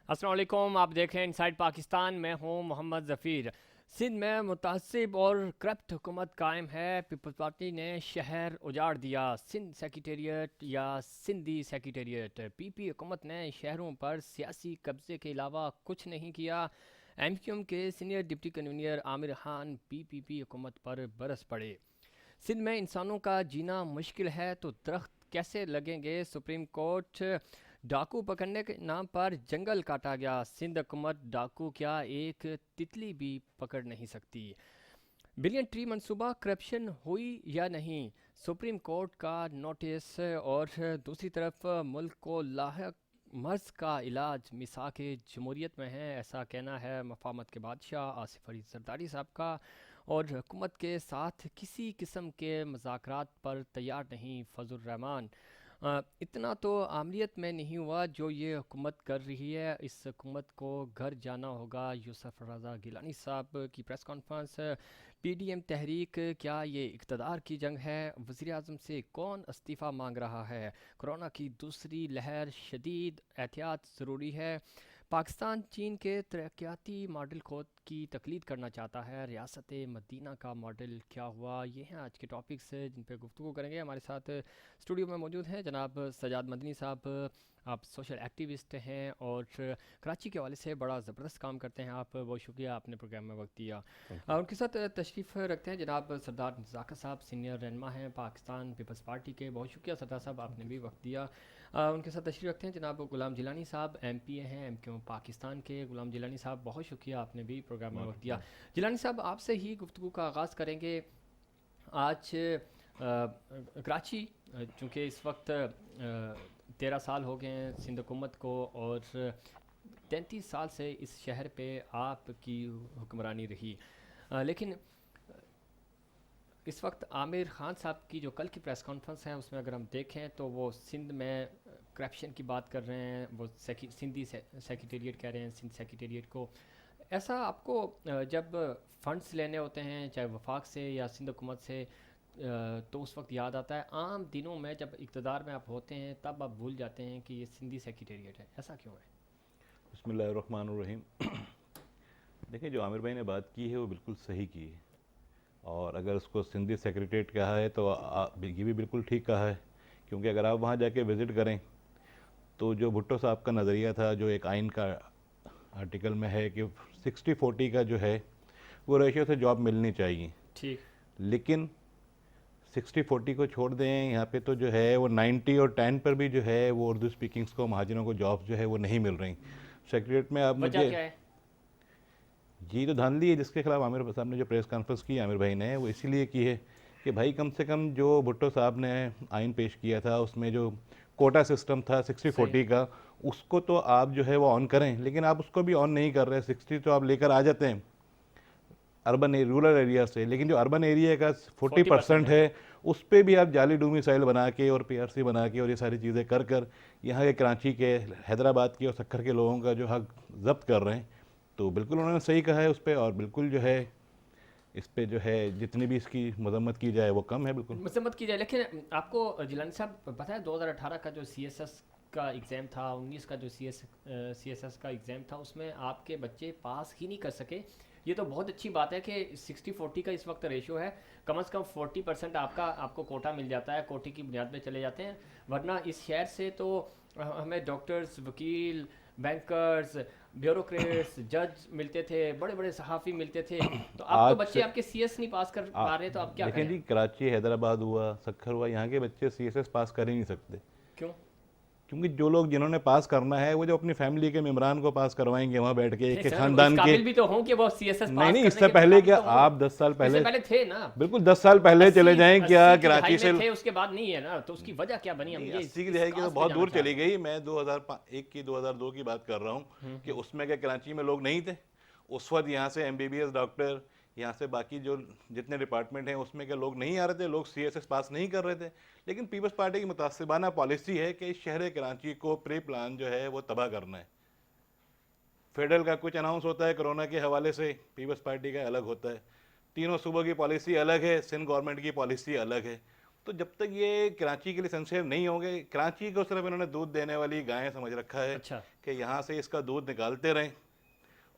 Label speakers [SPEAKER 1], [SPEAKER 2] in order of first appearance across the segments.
[SPEAKER 1] अस्सलाम वालेकुम, आप देख रहे हैं इनसाइड पाकिस्तान। मैं हूं मोहम्मद ज़फ़ीर। सिंध में मुतअस्सिब और करप्ट हुकूमत कायम है। पीपल्स पार्टी ने शहर उजाड़ दिया। सिंध सेक्रेटेरिएट या सिंधी सेक्रेटेरिएट, पीपी हुकूमत ने शहरों पर सियासी कब्जे के अलावा कुछ नहीं किया। एमक्यूएम के senior deputy convener Aamir Khan PPP हुकूमत पर बरस पड़े। सिंध में इंसानों का जीना मुश्किल है तो दरख्त कैसे लगेंगे? Supreme court. डाकू पकड़ने के नाम पर जंगल काटा गया। सिंध हुकूमत डाकू क्या एक तितली भी पकड़ नहीं सकती। बिलियन ट्री मंसूबा करप्शन हुई या नहीं? सुप्रीम कोर्ट का नोटिस। और दूसरी तरफ मुल्क को लाहक मर्ज का इलाज मिसाक जमहूरियत में है, ऐसा कहना है मफामत के बादशाह आसिफ अली जरदारी साहब का। और हुकूमत के साथ किसी किस्म के मुज़ाकरात पर तैयार नहीं फजल रहमान। इतना तो आमरीत में नहीं हुआ जो ये हुकूमत कर रही है। इस हुकूमत को घर जाना होगा। यूसुफ रज़ा गिलानी साहब की प्रेस कॉन्फ्रेंस। पीडीएम तहरीक क्या ये इक़्तिदार की जंग है? वज़ीर आज़म से कौन इस्तीफ़ा मांग रहा है? कोरोना की दूसरी लहर, शदीद एहतियात ज़रूरी है। पाकिस्तान चीन के तरक्याती मॉडल खोद की तकलीद करना चाहता है। रियासत मदीना का मॉडल क्या हुआ? ये हैं आज के टॉपिक्स जिन पे गुफ्तगू करेंगे। हमारे साथ स्टूडियो में मौजूद हैं जनाब सजाद मदनी साहब। आप सोशल एक्टिविस्ट हैं और कराची के हवाले से बड़ा ज़बरदस्त काम करते हैं आप। बहुत शुक्रिया, आपने प्रोग्राम में वक्त दिया। उनके साथ तशरीफ़ रखते हैं जनाब सरदार नज़ाकत साहब, सीनियर रहनुमा हैं पाकिस्तान पीपल्स पार्टी के। बहुत शुक्रिया सरदार साहब, आपने भी वक्त दिया। उनके साथ तशरीफ़ रखते हैं जनाब गुलाम जिलानी साहब, एमपी हैं एमक्यू पाकिस्तान के। गुलाम जिलानी साहब, बहुत शुक्रिया, आपने भी प्रोग्राम में वक्त दिया। जिलानी साहब, आपसे ही गुफ्तगू का आगाज़ करेंगे। आज कराची, चूँकि इस वक्त 13 साल हो गए हैं सिंध हुकूमत को, और 33 साल से इस शहर पे आपकी हुक्मरानी रही। लेकिन इस वक्त आमिर खान साहब की जो कल की प्रेस कॉन्फ्रेंस है उसमें अगर हम देखें तो वो सिंध में करप्शन की बात कर रहे हैं। वो सिंधी सेक्रेटेरिएट कह रहे हैं, सिंध सेक्रेटेरिएट को। ऐसा आपको जब फंड्स लेने होते हैं चाहे वफाक से या सिंध हुकूमत से, तो उस वक्त याद आता है आम दिनों में जब इक़्तिदार में आप होते हैं तब आप भूल जाते हैं कि ये सिंधी सेक्रेटेरिएट है? ऐसा क्यों है?
[SPEAKER 2] बिस्मिल्लाहिर्रहमानिर्रहीम। देखिए, जो आमिर भाई ने बात की है वो बिल्कुल सही की है। और अगर उसको सिंधी सेक्रेटरीट कहा है तो ये भी बिल्कुल ठीक कहा है, क्योंकि अगर आप वहाँ जाके विज़िट करें तो जो भुट्टो साहब का नज़रिया था, जो एक आइन का आर्टिकल में है कि 60-40 का जो है वो रेशियो से जॉब मिलनी चाहिए।
[SPEAKER 1] ठीक।
[SPEAKER 2] लेकिन 60-40 को छोड़ दें, यहाँ पे तो जो है वो 90 और 10 पर भी जो है वो उर्दू स्पीकिंग्स को, महाजनों को जॉब्स जो है वो नहीं मिल रही सेक्रेटरीट में। आप
[SPEAKER 1] वजह
[SPEAKER 2] मुझे
[SPEAKER 1] क्या है?
[SPEAKER 2] जी, तो धांधली है जिसके खिलाफ आमिर साहब ने जो प्रेस कॉन्फ्रेंस की आमिर भाई ने, वो इसीलिए की है कि भाई कम से कम जो भुट्टो साहब ने आइन पेश किया था उसमें जो कोटा सिस्टम था 60
[SPEAKER 1] सही।
[SPEAKER 2] 40 का, उसको तो आप जो है वो ऑन करें, लेकिन आप उसको भी ऑन नहीं कर रहे। 60 तो आप लेकर आ जाते हैं अर्बन रूरल एरिया से, लेकिन जो अर्बन एरिया का 40%
[SPEAKER 1] 40% है।
[SPEAKER 2] है उस पर भी आप जाली डोमिसाइल बना के और पीआरसी बना के और ये सारी चीज़ें कर कर यहाँ के कराची के, हैदराबाद के और सक्खर के लोगों का जो हक जब्त कर रहे हैं। तो बिल्कुल उन्होंने सही कहा है उस पर, और बिल्कुल जो है इस पर जो है जितनी भी इसकी मजम्मत की जाए वो कम है बिल्कुल।
[SPEAKER 1] मसम्मत की जाए। लेकिन आपको जिलानी साहब पता है 2018 का जो सीएसएस का एग्ज़ाम था, 19 का जो सीएसएस का एग्ज़ाम था, उसमें आपके बच्चे पास ही नहीं कर सके। ये तो बहुत अच्छी बात है कि 60-40 का इस वक्त रेशो है। कम से कम 40% आपको कोटा मिल जाता है, कोटे की बुनियाद पे चले जाते हैं। वरना इस शहर से तो हमें डॉक्टर्स, वकील, बैंकर्स, ब्यूरोक्रेट्स, जज मिलते थे, बड़े बड़े सहाफ़ी मिलते थे। तो अब तो
[SPEAKER 2] आज
[SPEAKER 1] बच्चे
[SPEAKER 2] से
[SPEAKER 1] आपके सीएस नहीं पास कर पा रहे, तो आप क्या
[SPEAKER 2] देखें
[SPEAKER 1] करें?
[SPEAKER 2] जी, कराची, हैदराबाद हुआ, सक्खर हुआ, यहाँ के बच्चे सीएसएस पास कर ही नहीं सकते,
[SPEAKER 1] क्यों?
[SPEAKER 2] क्योंकि जो लोग जिन्होंने पास करना है वो जो अपनी फैमिली के मेम्बरान को पास करवाएंगे वहाँ बैठ के, एक
[SPEAKER 1] नहीं
[SPEAKER 2] के
[SPEAKER 1] सर, वो इस
[SPEAKER 2] ख़ानदान के।
[SPEAKER 1] काबिल भी तो हों कि वो सीएसएस
[SPEAKER 2] नहीं
[SPEAKER 1] पास
[SPEAKER 2] नहीं,
[SPEAKER 1] करने
[SPEAKER 2] इससे
[SPEAKER 1] के
[SPEAKER 2] पहले
[SPEAKER 1] काबिल
[SPEAKER 2] क्या
[SPEAKER 1] तो हों।
[SPEAKER 2] आप 10 साल
[SPEAKER 1] इससे
[SPEAKER 2] पहले,
[SPEAKER 1] पहले थे ना।
[SPEAKER 2] बिल्कुल 10 साल पहले चले
[SPEAKER 1] 80
[SPEAKER 2] जाएं क्या
[SPEAKER 1] 80 की दहाई
[SPEAKER 2] कराची
[SPEAKER 1] में
[SPEAKER 2] से।
[SPEAKER 1] थे, उसके बाद नहीं है ना, तो उसकी वजह क्या बनी? हम
[SPEAKER 2] नहीं,
[SPEAKER 1] ये
[SPEAKER 2] 80 की
[SPEAKER 1] इस
[SPEAKER 2] दहाई की तो
[SPEAKER 1] काज पे
[SPEAKER 2] बहुत
[SPEAKER 1] जाना
[SPEAKER 2] दूर
[SPEAKER 1] चाह
[SPEAKER 2] चली
[SPEAKER 1] रहे
[SPEAKER 2] गई। मैं 2001 की 2002 की बात कर रहा हूँ कि उसमें क्या कराची में लोग नहीं थे उस वक्त? यहाँ से एमबीबीएस डॉक्टर, यहाँ से बाकी जो जितने डिपार्टमेंट हैं उसमें क्या लोग नहीं आ रहे थे? लोग सीएसएस पास नहीं कर रहे थे। लेकिन पीपल्स पार्टी की मुतासिबाना पॉलिसी है कि इस शहर कराची को प्री प्लान जो है वो तबाह करना है। फेडरल का कुछ अनाउंस होता है कोरोना के हवाले से, पीपल्स पार्टी का अलग होता है। तीनों सूबों की पॉलिसी अलग है, सिंध गवर्नमेंट की पॉलिसी अलग है। तो जब तक ये कराची के लिए सेंसिटिव नहीं होंगे, कराची को सिर्फ इन्होंने दूध देने वाली गायें समझ रखा है।
[SPEAKER 1] अच्छा।
[SPEAKER 2] कि यहाँ से इसका दूध निकालते रहें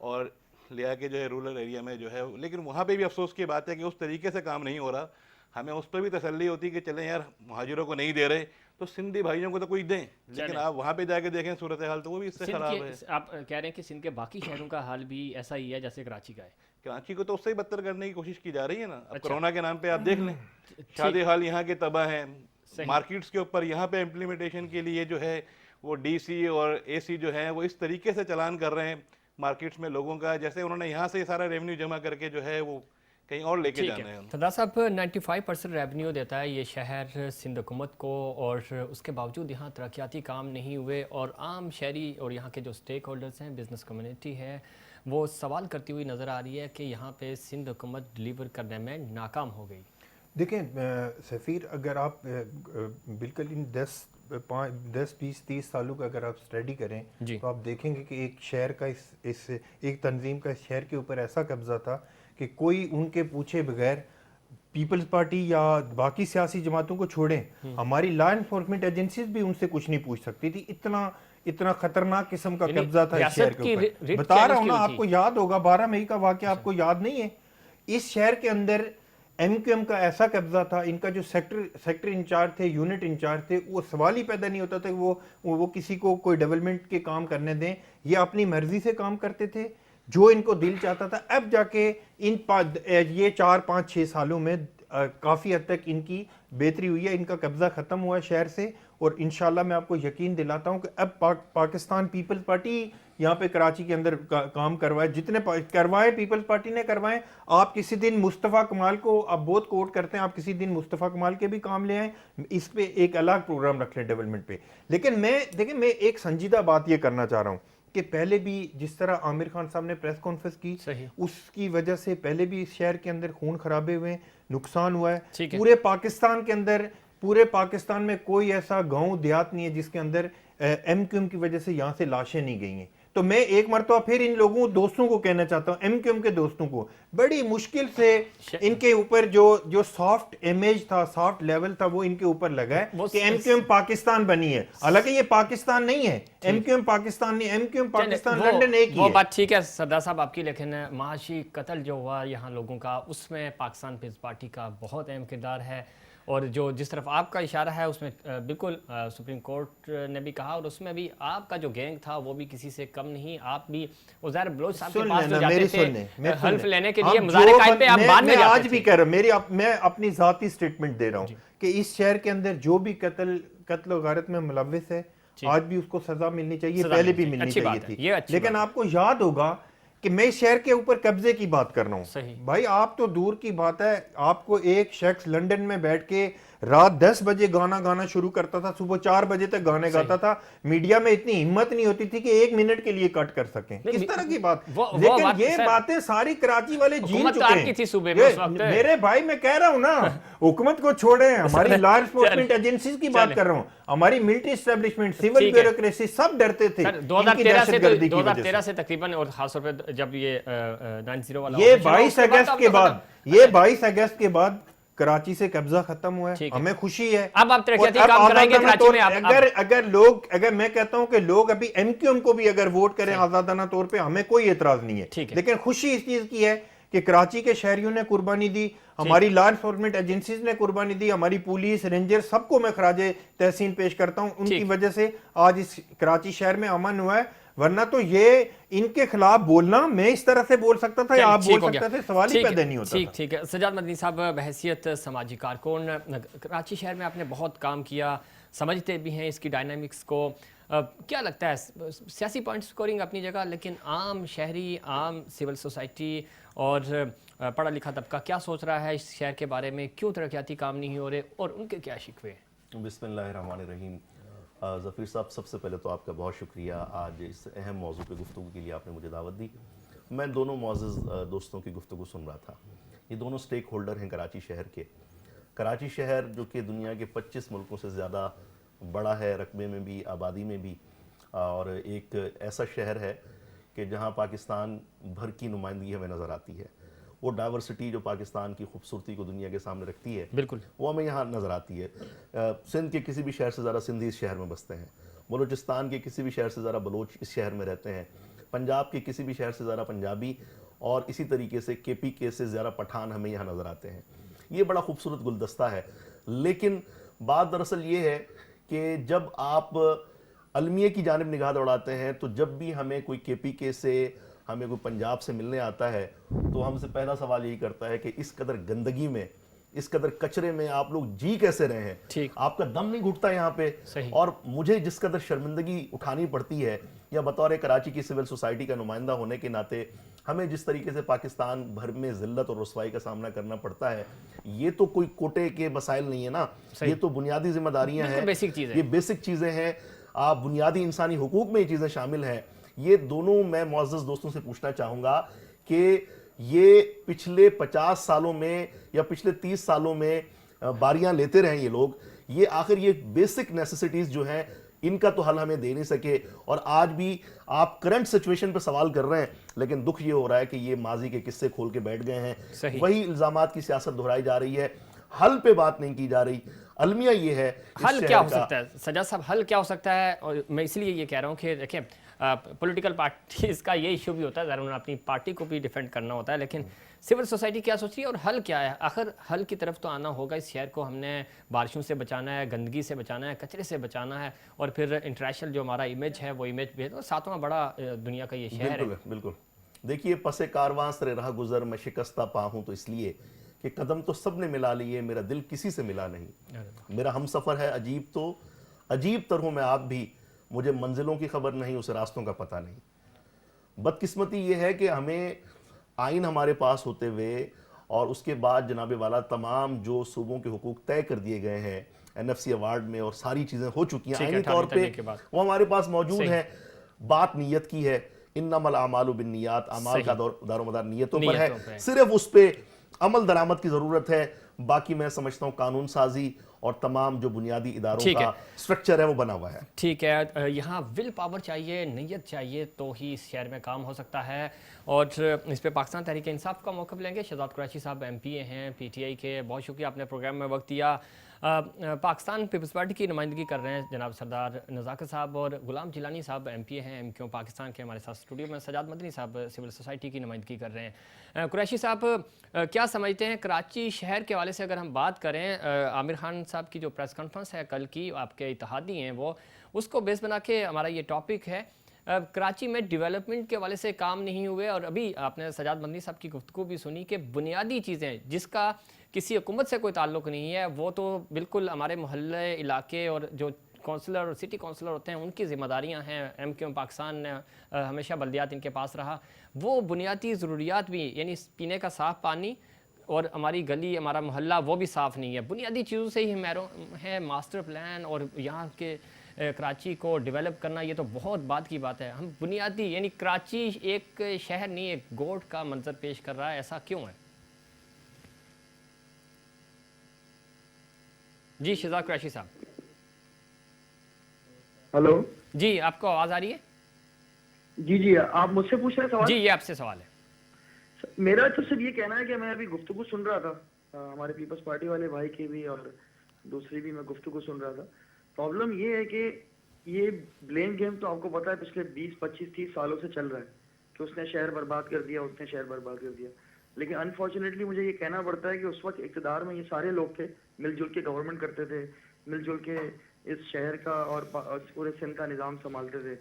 [SPEAKER 2] और ले आके जो है रूरल एरिया में जो है, लेकिन वहाँ पे भी अफसोस की बात है कि उस तरीके से काम नहीं हो रहा। हमें उस पर भी तसल्ली होती कि चलें यार, मुहाजिरों को नहीं दे रहे तो सिंधी भाइयों को तो कुछ दें, लेकिन
[SPEAKER 1] चलें।
[SPEAKER 2] आप वहाँ पे जाके देखें सूरत हाल तो वो भी इससे
[SPEAKER 1] सिंध
[SPEAKER 2] ख़राब
[SPEAKER 1] के
[SPEAKER 2] है।
[SPEAKER 1] आप कह रहे हैं कि सिंध के बाकी शहरों का हाल भी ऐसा ही है जैसे कराची का है।
[SPEAKER 2] कराची को तो उससे ही बदतर करने की कोशिश की जा रही है ना। अब
[SPEAKER 1] अच्छा।
[SPEAKER 2] कोरोना के नाम पे आप देख लें,
[SPEAKER 1] ठीक।
[SPEAKER 2] शादी हाल यहाँ के तबाह हैं,
[SPEAKER 1] सही।
[SPEAKER 2] मार्केट्स के ऊपर यहाँ पे इम्प्लीमेंटेशन के लिए जो है वो डीसी और एसी जो है वो इस तरीके से चलान कर रहे हैं मार्केट्स में लोगों का, जैसे उन्होंने यहाँ से सारा रेवेन्यू जमा करके जो है वो कहीं और लेके
[SPEAKER 1] ठीक
[SPEAKER 2] जाना
[SPEAKER 1] है।
[SPEAKER 2] है।
[SPEAKER 1] सरदार साहब 95% रेवेन्यू देता है ये शहर सिंध हुकूमत को, और उसके बावजूद यहाँ तरक्याती काम नहीं हुए और आम शहरी और यहाँ के जो स्टेक होल्डर्स हैं, बिज़नेस कम्युनिटी है, वो सवाल करती हुई नज़र आ रही है कि यहाँ पे सिंध हुकूमत डिलीवर करने में नाकाम हो गई।
[SPEAKER 3] देखें सफ़ीर, अगर आप बिल्कुल इन 10-20-30 सालों का अगर आप स्टडी करें तो आप देखेंगे कि एक शहर का इस एक तंजीम का इस शहर के ऊपर ऐसा कब्जा था कि कोई उनके पूछे बगैर, पीपल्स पार्टी या बाकी सियासी जमातों को छोड़ें, हमारी लॉ इन्फोर्समेंट एजेंसीज भी उनसे कुछ नहीं पूछ सकती थी। इतना खतरनाक किस्म का कब्जा था इस शहर के ऊपर। बता रहा हूँ ना, आपको याद होगा 12 मई का वाकया, आपको याद नहीं है? इस शहर के अंदर एमक्यूएम का ऐसा कब्जा था, इनका जो सेक्टर इंचार्ज थे, यूनिट इंचार्ज थे, वो सवाल ही पैदा नहीं होता था कि वो किसी को कोई डेवलपमेंट के काम करने दें। ये अपनी मर्जी से काम करते थे, जो इनको दिल चाहता था। अब जाके ये 4-5-6 सालों में काफ़ी हद तक इनकी बेहतरी हुई है, इनका कब्जा ख़त्म हुआ है शहर से। और इंशाल्लाह मैं आपको यकीन दिलाता हूँ कि अब पाकिस्तान पीपल्स पार्टी यहाँ पे कराची के अंदर काम करवाए, जितने करवाए पीपल्स पार्टी ने करवाए। आप किसी दिन मुस्तफ़ा कमाल को आप बहुत कोट करते हैं, आप किसी दिन मुस्तफ़ा कमाल के भी काम ले आए, इस पे एक अलग प्रोग्राम रख लें डेवलपमेंट पे। लेकिन मैं एक संजीदा बात ये करना चाह रहा हूँ कि पहले भी जिस तरह आमिर खान साहब ने प्रेस कॉन्फ्रेंस की, उसकी वजह से पहले भी इस शहर के अंदर खून खराबे हुए, नुकसान हुआ है। पूरे पाकिस्तान के अंदर, पूरे पाकिस्तान में कोई ऐसा गांव देहात नहीं है जिसके अंदर एमक्यूएम की वजह से यहां से लाशें नहीं गई हैं। तो मैं एक मरतबा फिर इन लोगों दोस्तों को कहना चाहता हूं, एमक्यूएम के दोस्तों को, बड़ी मुश्किल से इनके ऊपर जो सॉफ्ट इमेज था, सॉफ्ट लेवल था, वो इनके ऊपर लगा है कि एमक्यूएम पाकिस्तान बनी है। हालांकि ये पाकिस्तान नहीं है, एमक्यूएम पाकिस्तान नहीं, एमक्यूएम पाकिस्तान लंदन एक ही है।
[SPEAKER 1] वो बात ठीक है सरदार साहब आपकी, लेकिन माशी कत्ल जो हुआ यहाँ लोगों का, उसमें पाकिस्तान पीपल्स पार्टी का बहुत अहम किरदार है। और जो जिस तरफ आपका इशारा है उसमें बिल्कुल सुप्रीम कोर्ट ने भी कहा, और उसमें भी आपका जो गैंग था वो भी किसी से कम नहीं। आप भी उज़ैर बलोच साहब के पास जो जाते थे हल्फ लेने के लिए, मुज़ाहरे कायद पे आप बाद में
[SPEAKER 3] आज भी कह रहा हूं, मैं अपनी जाती स्टेटमेंट दे रहा हूं कि इस शहर के अंदर जो भी कत्ल और गारत में मुलव्विस है, आज भी उसको सजा मिलनी चाहिए, पहले भी मिलनी चाहिए थी। लेकिन आपको याद होगा कि मैं शहर के ऊपर कब्जे की बात कर रहा हूं। भाई आप तो दूर की बात है, आपको एक शख्स लंदन में बैठ के रात 10 बजे गाना गाना शुरू करता था, सुबह 4 बजे तक गाने गाता था। मीडिया में इतनी हिम्मत नहीं होती थी कि 1 मिनट के लिए कट कर सकें। किस तरह की बात। लेकिन ये बातें सारी कराची वाले जीत चुके हैं। मेरे भाई मैं कह रहा हूं ना, हुकूमत को छोड़े, हमारी लॉ एनफोर्समेंट एजेंसीज की बात कर रहा हूं, हमारी मिलिट्री एस्टेब्लिशमेंट, सिविल ब्यूरोक्रेसी, सब डरते थे
[SPEAKER 1] 2013 से तकरीबन, और खासतौर पे जब ये 90 वाला
[SPEAKER 3] ये 22 अगस्त के बाद कराची से कब्जा खत्म हुआ है, हमें खुशी है।
[SPEAKER 1] अब आप तरक्याती काम कराएंगे कराची में।
[SPEAKER 3] अगर मैं कहता हूं कि लोग अभी एमक्यूएम को भी अगर वोट करें आजादाना तौर पे, हमें कोई एतराज नहीं है, लेकिन खुशी इस चीज की है कि कराची के शहरियों ने कुर्बानी दी, हमारी लॉ एनफोर्समेंट एजेंसीज ने कुर्बानी दी, हमारी पुलिस, रेंजर, सबको मैं खराजे तहसीन पेश करता हूं। उनकी वजह से आज इस कराची शहर में अमन हुआ है, वरना तो ये इनके खिलाफ बोलना, मैं इस तरह से बोल सकता था या आप बोल सकते थे, सवाल ही पैदा नहीं होता।
[SPEAKER 1] ठीक है सज्जाद मदनी साहब, बहैसियत समाजी कारकुन, कराची शहर में आपने बहुत काम किया, समझते भी हैं इसकी डायनामिक्स को। क्या लगता है, सियासी पॉइंट स्कोरिंग अपनी जगह, लेकिन आम शहरी, आम सिविल सोसाइटी और पढ़ा लिखा तबका क्या सोच रहा है इस शहर के बारे में? क्यों तरक्याती काम नहीं हो रहे और उनके क्या शिकवे?
[SPEAKER 4] बिस्मिल्लाहिर्रहमानिर्रहीम। ज़फ़ीर साहब, सबसे पहले तो आपका बहुत शुक्रिया, आज इस अहम मौजू पे गुफ्तगू के लिए आपने मुझे दावत दी। मैं दोनों मुअज़्ज़ज़ दोस्तों की गुफ्तगू सुन रहा था। ये दोनों स्टेक होल्डर हैं कराची शहर के। कराची शहर जो कि दुनिया के 25 मुल्कों से ज़्यादा बड़ा है, रकबे में भी, आबादी में भी, और एक ऐसा शहर है कि जहाँ पाकिस्तान भर की नुमाइंदगी हमें नज़र आती है। वो डाइवर्सिटी जो पाकिस्तान की खूबसूरती को दुनिया के सामने रखती है,
[SPEAKER 1] बिल्कुल,
[SPEAKER 4] वो हमें यहाँ नज़र आती है। सिंध के किसी भी शहर से ज़्यादा सिंधी इस शहर में बसते हैं, बलूचिस्तान के किसी भी शहर से ज़्यादा बलोच इस शहर में रहते हैं, पंजाब के किसी भी शहर से ज़्यादा पंजाबी, और इसी तरीके से केपी के से ज़्यादा पठान हमें यहाँ नज़र आते हैं। ये बड़ा खूबसूरत गुलदस्ता है। लेकिन बात दरअसल ये है कि जब आप अलमिया की जानिब निगाह दौड़ाते हैं, तो जब भी हमें कोई केपी के से, हमें कोई पंजाब से मिलने आता है, तो हमसे पहला सवाल यही करता है कि इस कदर गंदगी में, इस कदर कचरे में आप लोग जी कैसे रहे हैं?
[SPEAKER 1] ठीक।
[SPEAKER 4] आपका दम नहीं घुटता यहाँ पे?
[SPEAKER 1] सही।
[SPEAKER 4] और मुझे जिस कदर शर्मिंदगी उठानी पड़ती है, या बतौर कराची की सिविल सोसाइटी का नुमाइंदा होने के नाते हमें जिस तरीके से पाकिस्तान भर में जिल्लत और रुसवाई का सामना करना पड़ता है, ये तो कोई कोटे के मसाइल नहीं है ना, ये तो बुनियादी जिम्मेदारियां हैं,
[SPEAKER 1] बेसिक चीज़ है।
[SPEAKER 4] ये बेसिक चीज़ें हैं। आप बुनियादी इंसानी हुकूक में ये चीज़ें शामिल हैं। ये दोनों मैं मुअज़्ज़ज़ दोस्तों से पूछना चाहूँगा कि ये पिछले 50 सालों में या पिछले 30 सालों में बारियां लेते रहे ये लोग, ये आखिर ये बेसिक नेसेसिटीज़ जो हैं इनका तो हल हमें दे नहीं सके। और आज भी आप करंट सिचुएशन पर सवाल कर रहे हैं, लेकिन दुख ये हो रहा है कि ये माजी के किस्से खोल के बैठ गए हैं। वही इल्ज़ामात की सियासत दोहराई जा रही है, हल पे बात नहीं की जा रही। अलमिया ये है,
[SPEAKER 1] हल क्या हो सकता है सज्जाद साहब, हल क्या हो सकता है? और मैं इसलिए ये कह रहा हूँ कि देखिए पॉलिटिकल पार्टीज का ये इशू भी होता है, ज़रा उन्हें अपनी पार्टी को भी डिफेंड करना होता है, लेकिन सिविल सोसाइटी क्या सोच रही है और हल क्या है? आखिर हल की तरफ तो आना होगा। इस शहर को हमने बारिशों से बचाना है, गंदगी से बचाना है, कचरे से बचाना है, और फिर इंटरनेशनल जो हमारा इमेज है वो इमेज भी है। तो 7वां बड़ा दुनिया का ये शहर है।
[SPEAKER 4] बिल्कुल। देखिए, पसे कारवां सरे राह गुजर मैं शिकस्ता पा हूँ तो इसलिए कि कदम तो सब ने मिला लिए, मेरा दिल किसी से मिला नहीं। मेरा हम सफ़र है अजीब, तो अजीब तरह में आप भी, मुझे मंजिलों की खबर नहीं, उसे रास्तों का पता नहीं। बदकिस्मती ये है कि हमें आइन हमारे पास होते हुए और उसके बाद जनाबे वाला तमाम जो सूबों के हुकूक तय कर दिए गए हैं NFC अवार्ड में, और सारी चीज़ें हो चुकी हैं आइनी तौर पे, वो हमारे पास मौजूद है। बात नीयत की है, इन्नमल आमालु बिन्नियात, अमाल का दारोमदार नीयतों पर है। सिर्फ उस पर अमल दरामद की ज़रूरत है। बाकी मैं समझता हूँ कानून साजी और तमाम जो बुनियादी इदारों का स्ट्रक्चर है वो बना हुआ है।
[SPEAKER 1] ठीक है, यहाँ विल पावर चाहिए, नीयत चाहिए, तो ही इस शहर में काम हो सकता है। और इस पे पाकिस्तान तहरीक इंसाफ का मौक़िफ़ लेंगे। शहजाद कुरैशी साहब MPA हैं PTI के, बहुत शुक्रिया आपने प्रोग्राम में वक्त दिया। पाकिस्तान पीपल्स पार्टी की नुमाइंदगी कर रहे हैं जनाब सरदार नज़ाकत साहब, और गुलाम जिलानी साहब MPA हैं MQ पाकिस्तान के, हमारे साथ स्टूडियो में। सजाद मदनी साहब सिविल सोसाइटी की नुमाइंदगी कर रहे हैं। कुरैशी साहब, क्या समझते हैं कराची शहर के हवाले से अगर हम बात करें, आमिर खान साहब की जो प्रेस कॉन्फ्रेंस है कल की, आपके इत्तेहादी हैं वो, उसको बेस बना के हमारा ये टॉपिक है, कराची में डेवलपमेंट के हवाले से काम नहीं हुए। और अभी आपने सजाद मदनी साहब की गुफ्तगू भी सुनी कि बुनियादी चीज़ें जिसका किसी हुकूमत से कोई ताल्लुक़ नहीं है, वो तो बिल्कुल हमारे मोहल्ले इलाके और जो काउंसलर और सिटी काउंसलर होते हैं उनकी ज़िम्मेदारियां हैं। MQ पाकिस्तान ने हमेशा बल्दियात इनके पास रहा। वो बुनियादी ज़रूरियात भी, यानी पीने का साफ़ पानी और हमारी गली, हमारा मोहल्ला, वो भी साफ़ नहीं है। बुनियादी चीज़ों से ही महरूम है। मास्टर प्लान और यहाँ के कराची को डेवलप करना, ये तो बहुत बात की बात है। हम बुनियादी, यानी कराची एक शहर नहीं, एक गोट का मंजर पेश कर रहा है, ऐसा क्यों है? जी शहजाद कुरैशी साहब।
[SPEAKER 5] हेलो
[SPEAKER 1] जी, आपको आवाज़ आ रही है?
[SPEAKER 5] जी, आप मुझसे पूछ रहे हैं सवाल?
[SPEAKER 1] जी, ये आपसे सवाल है।
[SPEAKER 5] मेरा तो सिर्फ ये कहना है कि मैं अभी गुफ्तगू सुन रहा था, हमारे पीपल्स पार्टी वाले भाई की भी और दूसरी भी मैं गुफ्तगू सुन रहा था। प्रॉब्लम ये है कि ये ब्लेम गेम तो आपको पता है पिछले 20, 25, 30 सालों से चल रहा है कि उसने शहर बर्बाद कर दिया, उसने शहर बर्बाद कर दिया। लेकिन अनफॉर्चुनेटली मुझे ये कहना पड़ता है कि उस वक्त इक़्तिदार में ये सारे लोग थे, मिलजुल के गवर्नमेंट करते थे, मिलजुल के इस शहर का और पूरे सिंध का निज़ाम संभालते थे।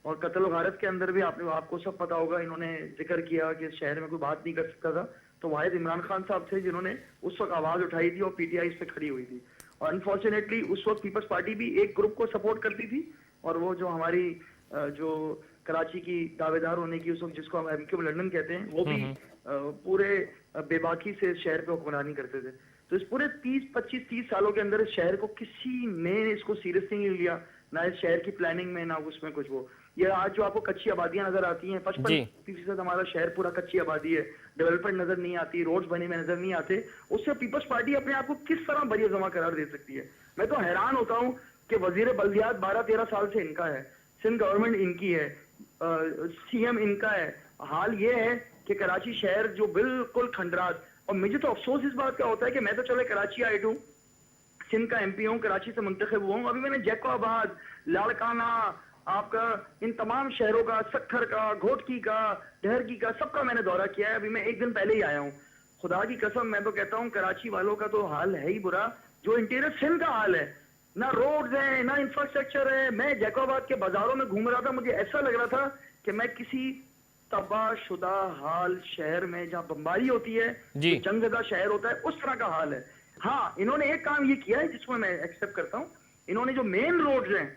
[SPEAKER 5] और कत्ल गारत के अंदर भी आपको सब पता होगा, इन्होंने जिक्र किया कि इस शहर में कोई बात नहीं कर सकता था, तो वाहिद इमरान खान साहब थे जिन्होंने उस वक्त आवाज़ उठाई थी और PTI इस पर खड़ी हुई थी। और अनफॉर्चुनेटली उस वक्त पीपल्स पार्टी भी एक ग्रुप को सपोर्ट करती थी, और वो जो हमारी जो कराची की दावेदार होने की उस वक्त, जिसको हम MQ लंदन कहते हैं, वो भी पूरे बेबाकी से शहर पे हुक्मरानी करते थे। तो इस पूरे 25-30 सालों के अंदर इस शहर को किसी ने इसको सीरियसली नहीं लिया, ना इस शहर की प्लानिंग में, ना उसमें कुछ। वो ये आज जो आपको कच्ची आबादियां नजर आती हैं, 55% हमारा शहर पूरा कच्ची आबादी है, डेवलपमेंट नजर नहीं आती, रोड्स बने हुए नजर नहीं आते, उससे पीपल्स पार्टी अपने आप को किस तरह बरिया जमा करार दे सकती है? मैं तो हैरान होता हूँ कि वजीर बल्दियात 12-13 साल से इनका है, सिंध गवर्नमेंट इनकी है, CM इनका है। हाल ये है कि कराची शहर जो बिल्कुल खंडरात, और मुझे तो अफसोस इस बात का होता है कि मैं तो चले कराची आई हूँ, सिंध का MP हूँ, कराची से मुंतखब हुआ हूँ, अभी मैंने जैकोबाद, लाड़काना, आपका इन तमाम शहरों का, सक्खर का, घोटकी का, ढहरकी का, सबका मैंने दौरा किया है। अभी मैं एक दिन पहले ही आया हूँ। खुदा की कसम मैं तो कहता हूँ कराची वालों का तो हाल है ही बुरा, जो इंटीरियर सिंध का हाल है। ना रोड्स है, ना इंफ्रास्ट्रक्चर है। मैं जैकोबाद के बाजारों में घूम रहा था, मुझे ऐसा लग रहा था कि मैं किसी तबाहशुदा हाल शहर में, जहाँ बमबारी होती है, जंगज़दा शहर होता है, उस तरह का हाल है। हाँ, इन्होंने एक काम ये किया है जिसमें मैं एक्सेप्ट करता हूँ, इन्होंने जो मेन रोड्स हैं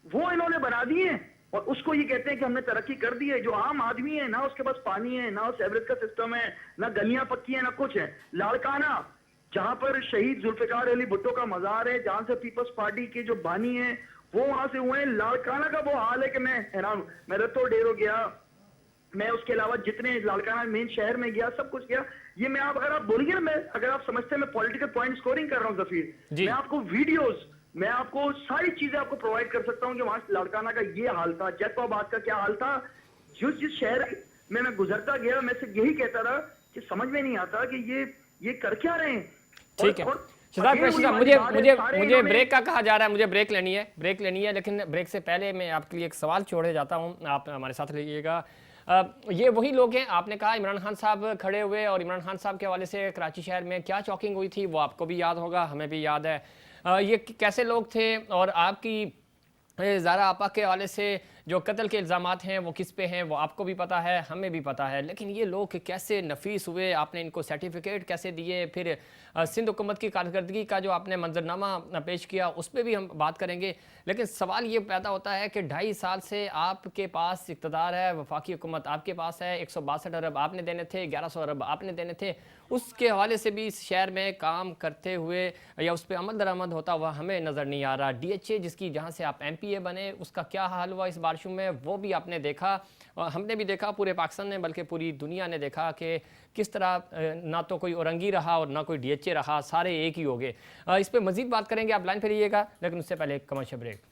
[SPEAKER 5] वो इन्होंने बना दिए हैं और उसको ये कहते हैं कि हमने तरक्की कर दी है। जो आम आदमी है ना उसके पास पानी है, ना सेवरेज का सिस्टम है, ना गलियां पक्की है, ना कुछ है। लाड़काना, जहां पर शहीद जुल्फिकार अली भुट्टो का मजार है, जहां से पीपल्स पार्टी के जो बानी है वो वहां से हुए हैं, लाड़काना का वो हाल है कि मैं हैरान हूं। मैं रतो डेरो गया, मैं उसके अलावा जितने लाड़काना मेन शहर में गया, सब कुछ गया। ये मैं आप अगर आप बोलिए ना, मैं अगर आप समझते हैं मैं पॉलिटिकल पॉइंट स्कोरिंग कर रहा हूँ जफीर, मैं आपको वीडियोस, मैं आपको सारी चीजें आपको प्रोवाइड कर सकता हूँ कि वहां लाड़काना का ये हाल था, जैकोबाद का क्या हाल था। जिस शहर में मैं गुजरता गया मैं से यही कहता रहा कि समझ में नहीं आता कि ये कर क्या रहे हैं।
[SPEAKER 1] ठीक है शहजाद कुरैशी साहब, मुझे ब्रेक का कहा जा रहा है, मुझे ब्रेक लेनी है, लेकिन ब्रेक से पहले मैं आपके लिए एक सवाल छोड़े जाता हूँ, आप हमारे साथ रहिएगा। ये वही लोग हैं, आपने कहा इमरान खान साहब खड़े हुए और इमरान खान साहब के हवाले से कराची शहर में क्या चॉकिंग हुई थी वो आपको भी याद होगा, हमें भी याद है। ये कैसे लोग थे और आपकी ज़ारा आपा के हवाले से जो कत्ल के इल्ज़ामात हैं वो किस पे हैं वो आपको भी पता है, हमें भी पता है। लेकिन ये लोग कैसे नफीस हुए, आपने इनको सर्टिफिकेट कैसे दिए, फिर सिंध हुकूमत की कारकर्दगी का जो आपने मंजरनामा पेश किया उस पर भी हम बात करेंगे। लेकिन सवाल ये पैदा होता है कि 2.5 साल से आपके पास इक़्तिदार है, वफाकी हुकूमत आपके पास है, 162 अरब आपने देने थे, 1100 अरब आपने देने थे, उसके हवाले से भी इस शहर में काम करते हुए या उस पर अमल दरामद होता हुआ हमें नज़र नहीं आ रहा। DHA जिसकी जहाँ से आप MPA बने उसका क्या हाल हुआ इस बारिशों में वो भी आपने देखा, हमने भी देखा, पूरे पाकिस्तान ने बल्कि पूरी दुनिया ने देखा कि किस तरह ना तो कोई औरंगी रहा और ना कोई DHA रहा, सारे एक ही हो गए। इस पर मज़ीद बात करेंगे, आप लाइन पर रहिएगा, लेकिन उससे पहले एक कमर्शियल ब्रेक।